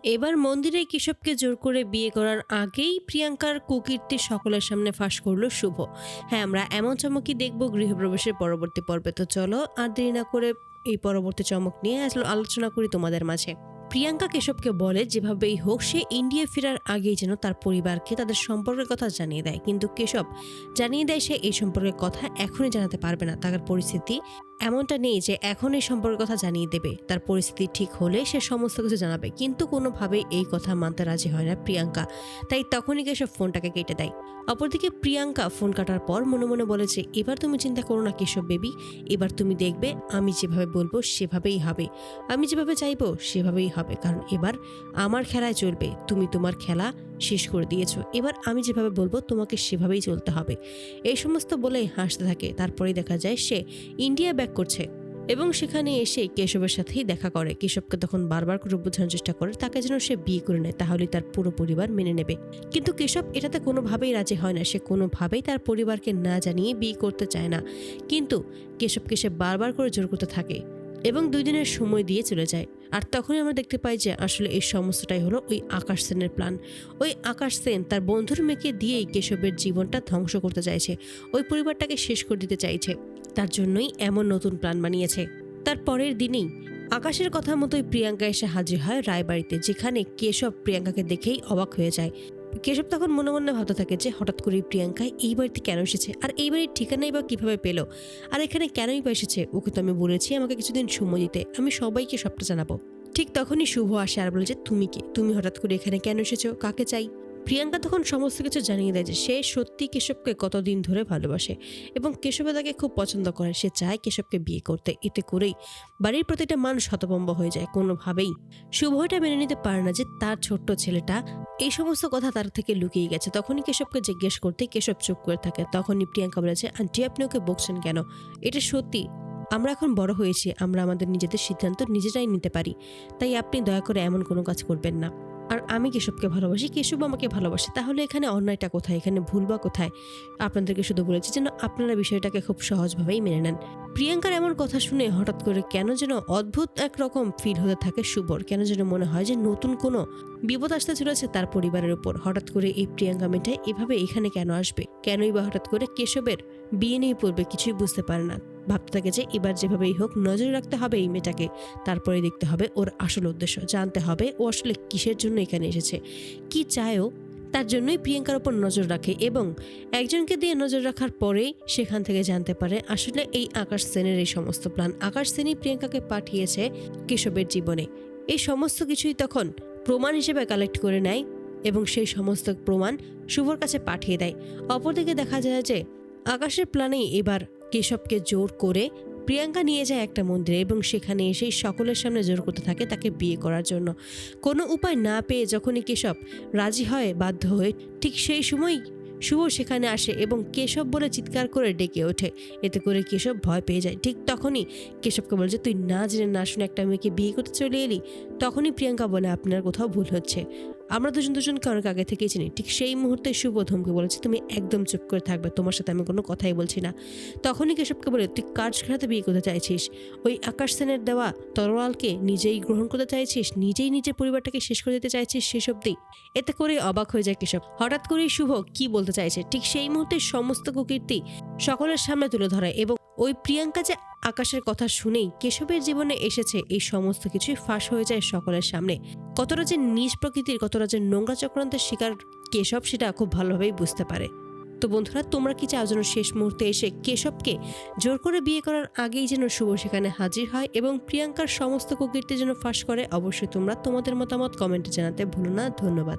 এবার মন্দিরে কেশবকে জোর করে বিয়ে করার আগেই প্রিয়াঙ্কার কুকীর্তি সকলের সামনে ফাঁস করলো শুভ। হ্যাঁ, আমরা এমন চমকই দেখবো গৃহপ্রবেশের পরবর্তী পর্বে। তো চলো আর দেরি না করে এই পরবর্তী চমক নিয়ে আসলে আলোচনা করি তোমাদের মাঝে। প্রিয়াঙ্কা কেশবকে বলে যেভাবেই হোক সে ইন্ডিয়া ফেরার আগেই যেন তার পরিবারকে তাদের সম্পর্কের কথা জানিয়ে দেয়, কিন্তু কেশব জানিয়ে দেয় সে এই সম্পর্কের কথা এখনই জানাতে পারবে না। তার পরিস্থিতি এমনটা নেই যে এখন এই সম্পর্কের কথা জানিয়ে দেবে। তার পরিস্থিতি ঠিক হলে সে সমস্ত কিছু জানাবে, কিন্তু কোনোভাবেই এই কথা মানতে রাজি হয় না প্রিয়াঙ্কা। তাই তখনই কেশব ফোনটাকে কেটে দেয়। অপরদিকে প্রিয়াঙ্কা ফোন কাটার পর মনে মনে বলেছে, এবার তুমি চিন্তা করো না কেশব বেবি, এবার তুমি দেখবে আমি যেভাবে বলবো সেভাবেই হবে, আমি যেভাবে চাইবো সেভাবেই হবে, কারণ এবার আমার খেলায় চলবে। তুমি তোমার খেলা শেষ করে দিয়েছো, এবার আমি যেভাবে বলবো তোমাকে সেভাবেই চলতে হবে। এই সমস্ত বলেই হাসতে থাকে। তারপরেই দেখা যায় সে ইন্ডিয়া ব্যাক করছে এবং সেখানে এসে কেশবের সাথেই দেখা করে। কেশবকে তখন বারবার করে বোঝানোর চেষ্টা করে তাকে যেন সে বিয়ে করে নেয়, তাহলে তার পুরো পরিবার মেনে নেবে। কিন্তু কেশব এটাতে কোনোভাবেই রাজি হয় না। সে কোনোভাবেই তার পরিবারকে না জানিয়ে বিয়ে করতে চায় না, কিন্তু কেশবকে সে বারবার করে জোর করতে থাকে এবং 2 দিনের সময় দিয়ে চলে যায়। আর তখনই আমরা দেখতে পাই যে আসলে এই সমস্তটাই হলো ওই আকাশ সেনের প্ল্যান। ওই আকাশ সেন তার বন্ধুর মেয়েকে দিয়েই কেশবের জীবনটা ধ্বংস করতে চাইছে, ওই পরিবারটাকে শেষ করে দিতে চাইছে। তার জন্যই এমন নতুন প্ল্যান বানিয়েছে। তার পরের দিনেই আকাশের কথা মতোই প্রিয়াঙ্কা এসে হাজির হয় রায়বাড়িতে, যেখানে কেশব প্রিয়াঙ্কাকে দেখেই অবাক হয়ে যায়। কেশব তখন মনে মনে ভাবতে থাকে যে হঠাৎ করে প্রিয়াঙ্কা এই বাড়িতে কেন এসেছে, আর এই বাড়ির ঠিকানাই বা কিভাবে পেলো, আর এখানে কেনই বা এসেছে। ওকে তো আমি বলেছি আমাকে কিছুদিন সময় দিতে, আমি সবাইকে সবটা জানাবো। ঠিক তখনই শুভ আসে আর বলে যে তুমি কে, তুমি হঠাৎ করে এখানে কেন এসেছো, কাকে চাই। প্রিয়াঙ্কা তখন সমস্ত কিছু জানিয়ে দেয় যে সে সত্যি কেশবকে কতদিন ধরে ভালোবাসে এবং কেশব তাকে খুব পছন্দ করে। সে চায় কেশবকে বিয়ে করতে। এতে করেই বাড়ির প্রতিটা মানুষ হতভম্ব হয়ে যায়। কোনোভাবেই শুভ এটা মেনে নিতে পারে না যে তার ছোট্ট ছেলেটা এই সমস্ত কথা তার থেকে লুকিয়ে গেছে। তখনই কেশবকে জিজ্ঞেস করতে কেশব চুপ করে থাকে। তখনই প্রিয়াঙ্কা বলেছে, আন্টি আপনি ওকে বকছেন কেন, এটা সত্যি, আমরা এখন বড় হয়েছি, আমরা আমাদের নিজেদের সিদ্ধান্ত নিজেরাই নিতে পারি, তাই আপনি দয়া করে এমন কোনো কাজ করবেন না। আর আমি কেশবকে ভালোবাসি, কেশব আমাকে ভালোবাসে, তাহলে এখানে অন্যায়টা কোথায়, এখানে ভুল বা কোথায়। আপনাদেরকে শুধু বলেছি যেন আপনারা বিষয়টাকে খুব সহজভাবেই মেনে নেন। প্রিয়াঙ্কার এমন কথা শুনে হঠাৎ করে কেন যেন অদ্ভুত একরকম ফিল হতে থাকে শুভর। কেন যেন মনে হয় যে নতুন কোনো বিপদ আসতে চলেছে তার পরিবারের উপর। হঠাৎ করে এই প্রিয়াঙ্কা মেয়েটা এভাবে এখানে কেন আসবে, কেনই বা হঠাৎ করে কেশবের বিয়ে নিয়ে পড়বে, কিছুই বুঝতে পারে না। ভাবতে থাকে যে এবার যেভাবেই হোক নজরে রাখতে হবে এই মেয়েটাকে, তারপরে দেখতে হবে ওর আসল উদ্দেশ্য, জানতে হবে ও আসলে কিসের জন্য এখানে এসেছে, কি চায়ও। তার জন্যই প্রিয়াঙ্কার উপর নজর রাখে এবং একজনকে দিয়ে নজর রাখার পরেই সেখান থেকে জানতে পারে আসলে এই আকাশ সেনের এই সমস্ত প্ল্যান আকাশ সেনই প্রিয়াঙ্কাকে পাঠিয়েছে কেশবের জীবনে। এই সমস্ত কিছুই তখন প্রমাণ হিসেবে কালেক্ট করে নেয় এবং সেই সমস্ত প্রমাণ শুভর কাছে পাঠিয়ে দেয়। অপরদিকে দেখা যায় যে আকাশের প্ল্যানেই এবার কেশবকে জোর করে প্রিয়াঙ্কা নিয়ে যায় একটা মন্দিরে এবং সেখানে এসেই সকলের সামনে জোর করতে থাকে তাকে বিয়ে করার জন্য। কোনো উপায় না পেয়ে যখনই কেশব রাজি হয় বাধ্য হয়ে, ঠিক সেই সময় শুভ সেখানে আসে এবং কেশব বলে চিৎকার করে ডেকে ওঠে। এতে করে কেশব ভয় পেয়ে যায়। ঠিক তখনই কেশবকে বলে যে তুই না জেনে না শুনে একটা মেয়েকে বিয়ে করতে চলে এলি। তখনই প্রিয়াঙ্কা বলে আপনার কোথাও ভুল হচ্ছে, আমরা দুজনকে অনেক আগে থেকেই চিনি। ঠিক সেই মুহূর্তে শুভ ধমকে বলেছে তুমি একদম চুপ করে থাকবে, তোমার সাথে আমি কোনো কথাই বলছি না। তখনই কেশবকে বলে তুই কার সাথে বিয়ে করতে চাইছিস, ওই আকাশ সেনের দেওয়া তরোয়ালকে নিজেই গ্রহণ করতে চাইছিস, নিজেই নিজের পরিবারটাকে শেষ করে দিতে চাইছিস শেষ অব্দি। এতে করে অবাক হয়ে যায় কেশব। হঠাৎ করেই শুভ কি বলতে চাইছে ঠিক সেই মুহূর্তে সমস্ত কুকীর্তি সকলের সামনে তুলে ধরায় এবং ওই প্রিয়াঙ্কা যে আকাশের কথা শুনেই কেশবের জীবনে এসেছে এই সমস্ত কিছুই ফাঁস হয়ে যায় সকলের সামনে। কতটা যে নিজ প্রকৃতির, কতটা যে নোংরা চক্রান্তের শিকার কেশব সেটা খুব ভালোভাবেই বুঝতে পারে। তো বন্ধুরা তোমরা কি চাও যেন শেষ মুহূর্তে এসে কেশবকে জোর করে বিয়ে করার আগেই যেন শুভ সেখানে হাজির হয় এবং প্রিয়াঙ্কার সমস্ত কুকীর্তি যেন ফাঁস করে? অবশ্যই তোমরা তোমাদের মতামত কমেন্টে জানাতে ভুলো না। ধন্যবাদ।